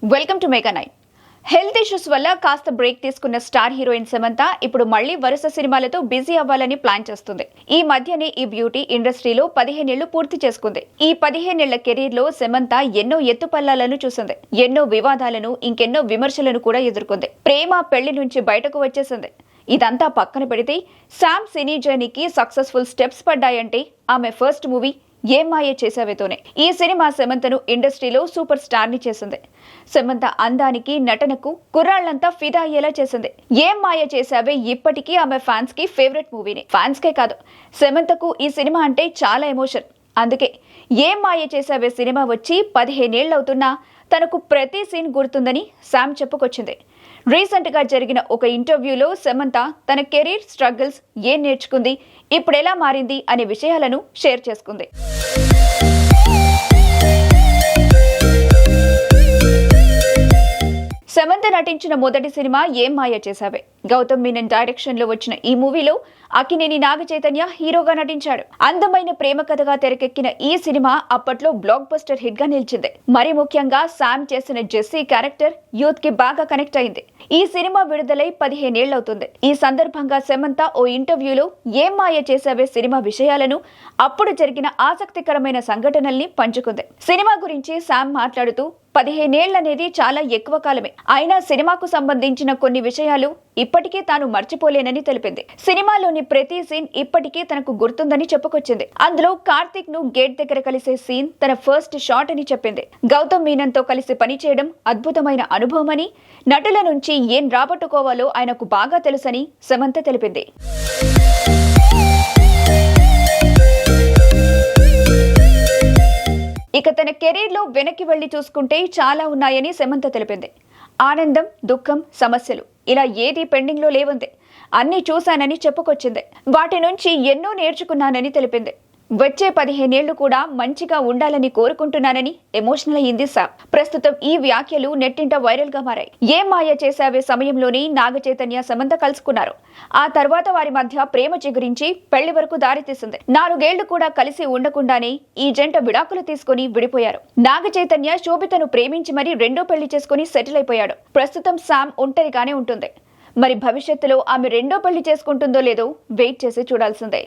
Welcome to mega nine. Health issues వల్ల కాస్త break తీసుకున్న స్టార్ హీరోయిన్ సమంత ఇప్పుడు మళ్లీ వరుస సినిమాలతో బిజీ అవ్వాలని ప్లాన్ చేస్తుంది. ఈ మధ్యనే ఈ బ్యూటీ ఇండస్ట్రీలో 15 ఏళ్లు పూర్తి చేసుకుంది. ఈ 15 ఏళ్ల కెరీర్ లో సమంత ఎన్నో ఎత్తుపల్లాలను చూసింది. ఎన్నో వివాదాలను, ఇంకెన్నో విమర్శలను కూడా ఎదుర్కొంది. ప్రేమ పెళ్లి నుంచి బయటకు వచ్చేసింది. ఇదంతా పక్కన పెడితే శామ్ సినీ జర్నీకి సక్సెస్ఫుల్ స్టెప్స్ పడ్డాయంటే ఆమె ఫస్ట్ మూవీ ఏం మాయ చేసావేతోనే. ఈ సినిమా సమంతను ఇండస్ట్రీలో సూపర్ స్టార్ ని చేసింది. సమంత అందానికి, నటనకు కుర్రాళ్లంతా ఫిదా అయ్యేలా చేసింది. ఏం మాయ చేసావే ఇప్పటికీ ఆమె ఫ్యాన్స్ కి ఫేవరెట్ మూవీనే. ఫ్యాన్స్ కే కాదు, సమంతకు ఈ సినిమా అంటే చాలా ఎమోషన్. అందుకే ఏం మాయ చేసావే సినిమా వచ్చి 15 ఏళ్లవుతున్నా తనకు ప్రతి సీన్ గుర్తుందని శామ్ చెప్పుకొచ్చింది. రీసెంట్ గా జరిగిన ఒక ఇంటర్వ్యూలో సమంత తన కెరీర్ స్ట్రగుల్స్, ఏం నేర్చుకుంది, ఇప్పుడు ఎలా మారింది అనే విషయాలను షేర్ చేసుకుంది. సమంత నటించిన మొదటి సినిమా ఏం మాయ చేసావే. గౌతమ్ మీనన్ డైరెక్షన్ లో వచ్చిన ఈ మూవీలో అక్కినేని నాగచైతన్య హీరోగా నటించాడు. అందమైన ప్రేమ కథగా తెరకెక్కిన ఈ సినిమా అప్పట్లో బ్లాక్ బస్టర్ హిట్ గా నిలిచింది. మరి ముఖ్యంగా శామ్ చేసిన జెస్సీ క్యారెక్టర్ యూత్ కి బాగా కనెక్ట్ అయింది. ఈ సినిమా విడుదలై 15 ఏళ్లవుతుంది. ఈ సందర్భంగా సమంత ఓ ఇంటర్వ్యూలో ఏం మాయ చేసావే సినిమా విషయాలను, అప్పుడు జరిగిన ఆసక్తికరమైన సంఘటనల్ని పంచుకుంది. సినిమా గురించి శామ్ మాట్లాడుతూ 15 ఏళ్లనేది చాలా ఎక్కువ కాలమే. అయినా సినిమాకు సంబంధించిన కొన్ని విషయాలు ఇప్పటికీ తాను మర్చిపోలేనని తెలిపింది. సినిమాలోని ప్రతి సీన్ ఇప్పటికీ తనకు గుర్తుందని చెప్పుకొచ్చింది. అందులో కార్తిక్ ను గేట్ దగ్గర కలిసే సీన్ తన ఫస్ట్ షాట్ అని చెప్పింది. గౌతమ్ మీనన్ తో కలిసి పనిచేయడం అద్భుతమైన అనుభవమని, నటుల నుంచి ఏం రాబట్టుకోవాలో ఆయనకు బాగా తెలుసని సమంత తెలిపింది. ఇక తన కెరీర్ లో వెనక్కి వెళ్లి చూసుకుంటే చాలా ఉన్నాయని సమంత తెలిపింది. ఆనందం, దుఃఖం, సమస్యలు ఇలా ఏది పెండింగ్ లో లేవుంది. అన్ని చూశానని చెప్పుకొచ్చింది. వాటి నుంచి ఎన్నో నేర్చుకున్నానని తెలిపింది. వచ్చే 15 ఏళ్లు కూడా మంచిగా ఉండాలని కోరుకుంటున్నానని ఎమోషనల్ అయ్యింది శామ్. ప్రస్తుతం ఈ వ్యాఖ్యలు నెట్టింట వైరల్ గా మారాయి. ఏం మాయ చేసావే సమయంలోని నాగచైతన్య సమంత కలుసుకున్నారు. ఆ తర్వాత వారి మధ్య ప్రేమ చిగురించి పెళ్లి వరకు దారితీసింది. 4 ఏళ్లు కూడా కలిసి ఉండకుండానే ఈ జంట విడాకులు తీసుకుని విడిపోయారు. నాగచైతన్య శోభితను ప్రేమించి మరీ రెండో పెళ్లి చేసుకుని సెటిల్ అయిపోయాడు. ప్రస్తుతం శామ్ ఒంటరిగానే ఉంటుంది. మరి భవిష్యత్తులో ఆమె రెండో పెళ్లి చేసుకుంటుందో లేదో వెయిట్ చేసి చూడాల్సిందే.